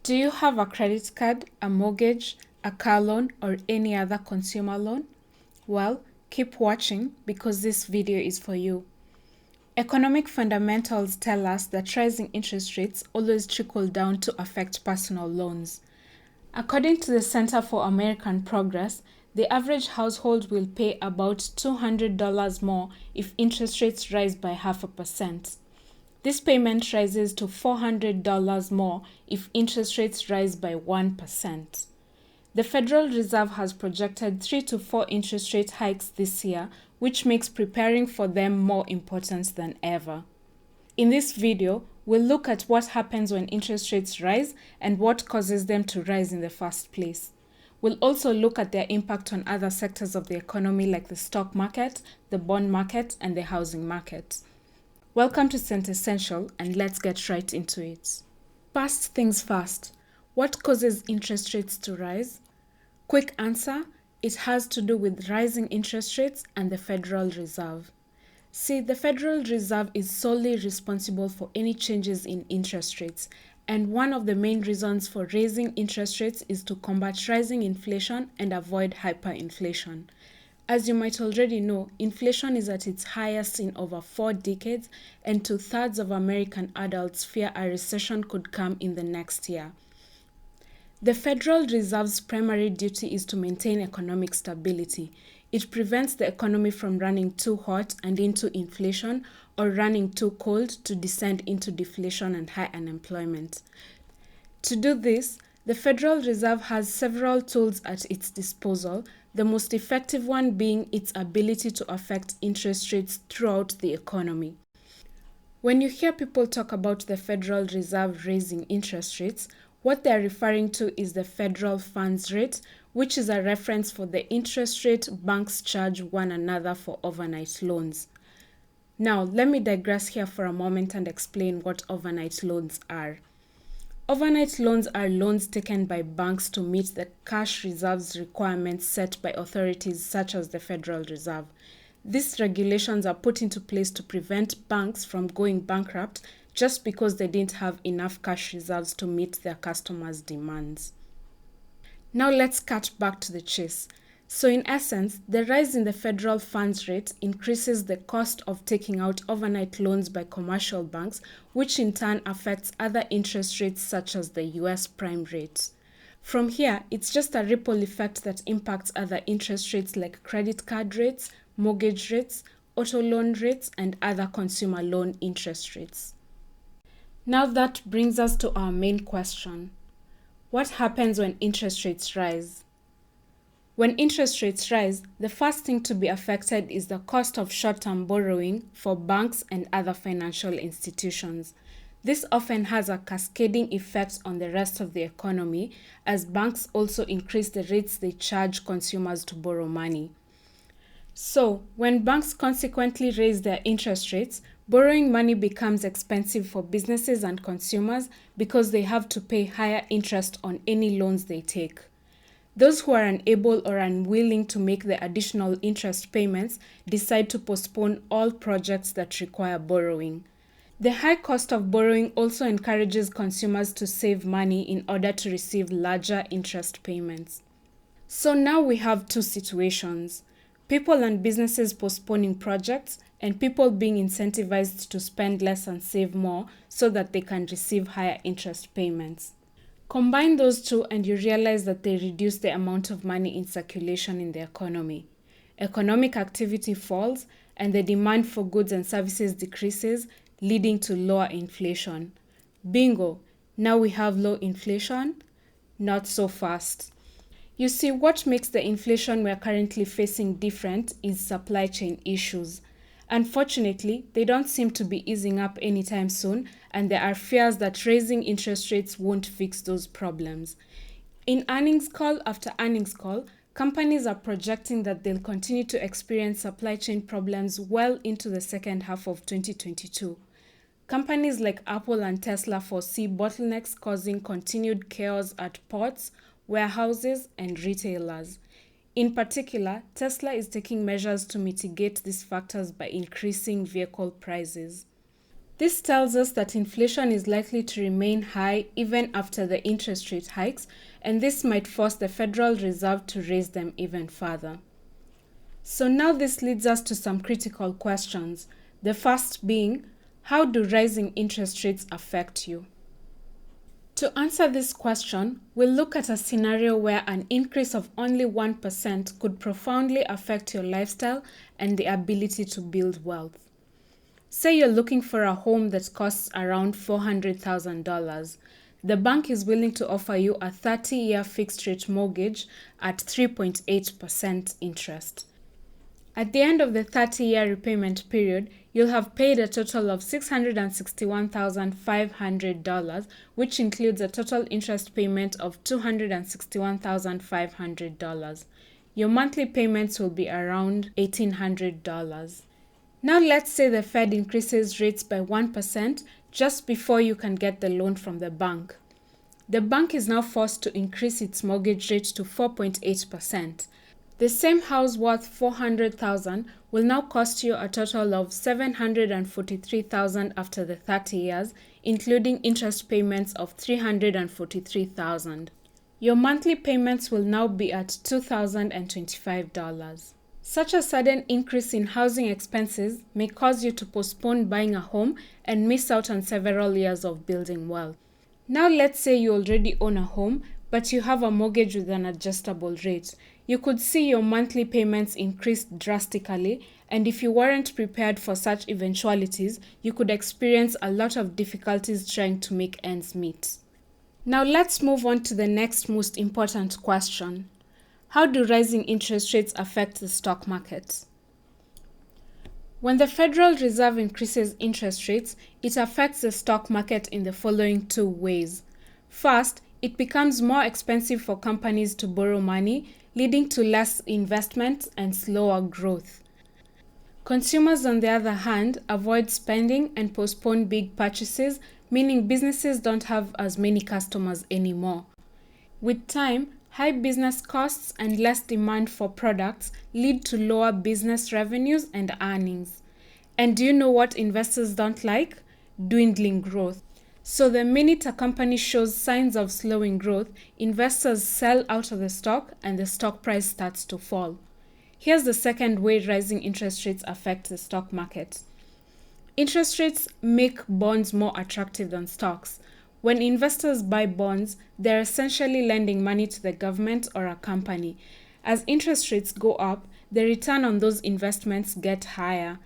Do you have a credit card, a mortgage, a car loan, or any other consumer loan? Well, keep watching because this video is for you. Economic fundamentals tell us that rising interest rates always trickle down to affect personal loans. According to the Center for American Progress, the average household will pay about $200 more if interest rates rise by 0.5%. This payment rises to $400 more if interest rates rise by 1%. The Federal Reserve has projected 3 to 4 interest rate hikes this year, which makes preparing for them more important than ever. In this video, we'll look at what happens when interest rates rise and what causes them to rise in the first place. We'll also look at their impact on other sectors of the economy like the stock market, the bond market, and the housing market. Welcome to Cent Essential, and let's get right into it. First things first, what causes interest rates to rise? Quick answer, it has to do with rising interest rates and the Federal Reserve. See, the Federal Reserve is solely responsible for any changes in interest rates, and one of the main reasons for raising interest rates is to combat rising inflation and avoid hyperinflation. As you might already know, inflation is at its highest in over 4 decades, and 2/3 of American adults fear a recession could come in the next year. The Federal Reserve's primary duty is to maintain economic stability. It prevents the economy from running too hot and into inflation or running too cold to descend into deflation and high unemployment. To do this, the Federal Reserve has several tools at its disposal, the most effective one being its ability to affect interest rates throughout the economy. When you hear people talk about the Federal Reserve raising interest rates, what they are referring to is the federal funds rate, which is a reference for the interest rate banks charge one another for overnight loans. Now, let me digress here for a moment and explain what overnight loans are. Overnight loans are loans taken by banks to meet the cash reserves requirements set by authorities such as the Federal Reserve. These regulations are put into place to prevent banks from going bankrupt just because they didn't have enough cash reserves to meet their customers' demands. Now let's cut back to the chase. So in essence, the rise in the federal funds rate increases the cost of taking out overnight loans by commercial banks, which in turn affects other interest rates such as the US prime rate. From here, it's just a ripple effect that impacts other interest rates like credit card rates, mortgage rates, auto loan rates, and other consumer loan interest rates. Now that brings us to our main question. What happens when interest rates rise? When interest rates rise, the first thing to be affected is the cost of short-term borrowing for banks and other financial institutions. This often has a cascading effect on the rest of the economy, as banks also increase the rates they charge consumers to borrow money. So, when banks consequently raise their interest rates, borrowing money becomes expensive for businesses and consumers because they have to pay higher interest on any loans they take. Those who are unable or unwilling to make the additional interest payments decide to postpone all projects that require borrowing. The high cost of borrowing also encourages consumers to save money in order to receive larger interest payments. So now we have two situations: people and businesses postponing projects, and people being incentivized to spend less and save more so that they can receive higher interest payments. Combine those two and you realize that they reduce the amount of money in circulation in the economy. Economic activity falls and the demand for goods and services decreases, leading to lower inflation. Bingo! Now we have low inflation? Not so fast. You see, what makes the inflation we're currently facing different is supply chain issues. Unfortunately, they don't seem to be easing up anytime soon, and there are fears that raising interest rates won't fix those problems. In earnings call after earnings call, companies are projecting that they'll continue to experience supply chain problems well into the second half of 2022. Companies like Apple and Tesla foresee bottlenecks causing continued chaos at ports, warehouses, and retailers. In particular, Tesla is taking measures to mitigate these factors by increasing vehicle prices. This tells us that inflation is likely to remain high even after the interest rate hikes, and this might force the Federal Reserve to raise them even further. So now this leads us to some critical questions. The first being, how do rising interest rates affect you? To answer this question, we'll look at a scenario where an increase of only 1% could profoundly affect your lifestyle and the ability to build wealth. Say you're looking for a home that costs around $400,000. The bank is willing to offer you a 30-year fixed-rate mortgage at 3.8% interest. At the end of the 30-year repayment period, you'll have paid a total of $661,500, which includes a total interest payment of $261,500. Your monthly payments will be around $1,800. Now let's say the Fed increases rates by 1% just before you can get the loan from the bank. The bank is now forced to increase its mortgage rate to 4.8%. The same house worth $400,000 will now cost you a total of $743,000 after the 30 years, including interest payments of $343,000. Your monthly payments will now be at $2,025. Such a sudden increase in housing expenses may cause you to postpone buying a home and miss out on several years of building wealth. Now let's say you already own a home, but you have a mortgage with an adjustable rate. You could see your monthly payments increase drastically, and if you weren't prepared for such eventualities, you could experience a lot of difficulties trying to make ends meet. Now let's move on to the next most important question. How do rising interest rates affect the stock market? When the Federal Reserve increases interest rates, it affects the stock market in the following two ways. First, it becomes more expensive for companies to borrow money, leading to less investment and slower growth. Consumers, on the other hand, avoid spending and postpone big purchases, meaning businesses don't have as many customers anymore. With time, high business costs and less demand for products lead to lower business revenues and earnings. And do you know what investors don't like? Dwindling growth. So the minute a company shows signs of slowing growth, investors sell out of the stock and the stock price starts to fall. Here's the second way rising interest rates affect the stock market. Interest rates make bonds more attractive than stocks. When investors buy bonds, they're essentially lending money to the government or a company. As interest rates go up, the return on those investments get higher.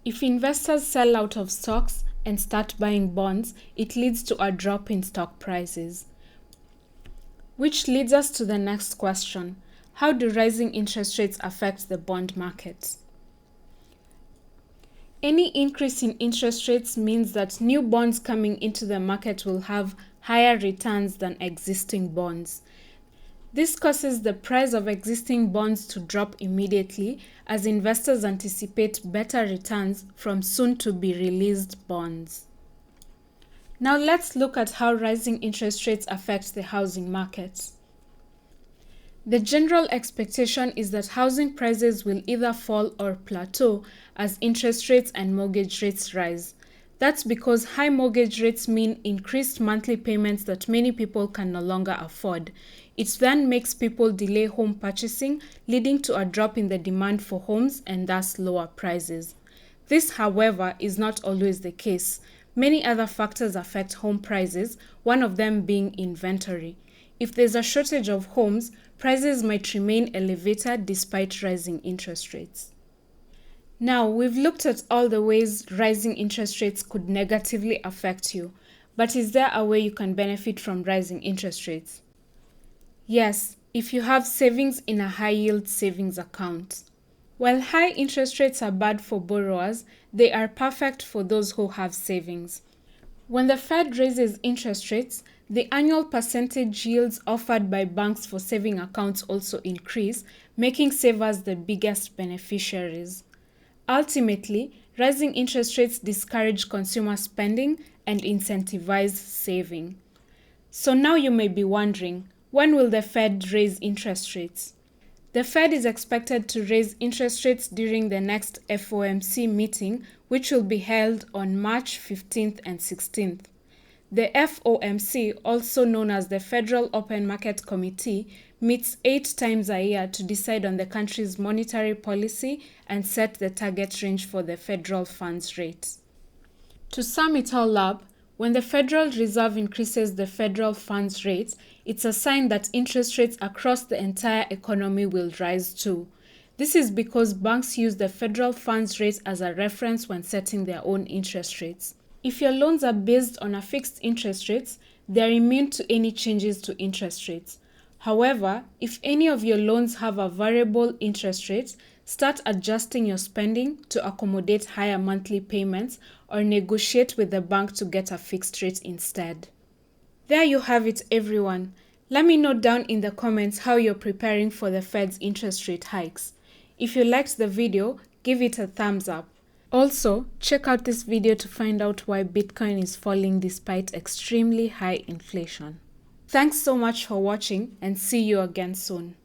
If investors sell out of stocks and start buying bonds, it leads to a drop in stock prices. Which leads us to the next question. How do rising interest rates affect the bond market? Any increase in interest rates means that new bonds coming into the market will have higher returns than existing bonds. This causes the price of existing bonds to drop immediately as investors anticipate better returns from soon-to-be-released bonds. Now let's look at how rising interest rates affect the housing market. The general expectation is that housing prices will either fall or plateau as interest rates and mortgage rates rise. That's because high mortgage rates mean increased monthly payments that many people can no longer afford. It then makes people delay home purchasing, leading to a drop in the demand for homes and thus lower prices. This, however, is not always the case. Many other factors affect home prices, one of them being inventory. If there's a shortage of homes, prices might remain elevated despite rising interest rates. Now, we've looked at all the ways rising interest rates could negatively affect you, but is there a way you can benefit from rising interest rates? Yes, if you have savings in a high-yield savings account. While high interest rates are bad for borrowers, they are perfect for those who have savings. When the Fed raises interest rates, the annual percentage yields offered by banks for saving accounts also increase, making savers the biggest beneficiaries. Ultimately, rising interest rates discourage consumer spending and incentivize saving. So now you may be wondering, when will the Fed raise interest rates? The Fed is expected to raise interest rates during the next FOMC meeting, which will be held on March 15th and 16th. The FOMC, also known as the Federal Open Market Committee, meets 8 times a year to decide on the country's monetary policy and set the target range for the federal funds rate. To sum it all up, when the Federal Reserve increases the federal funds rate, it's a sign that interest rates across the entire economy will rise too. This is because banks use the federal funds rate as a reference when setting their own interest rates. If your loans are based on a fixed interest rate, they are immune to any changes to interest rates. However, if any of your loans have a variable interest rate, start adjusting your spending to accommodate higher monthly payments or negotiate with the bank to get a fixed rate instead. There you have it, everyone. Let me know down in the comments how you're preparing for the Fed's interest rate hikes. If you liked the video, give it a thumbs up. Also, check out this video to find out why Bitcoin is falling despite extremely high inflation. Thanks so much for watching and see you again soon.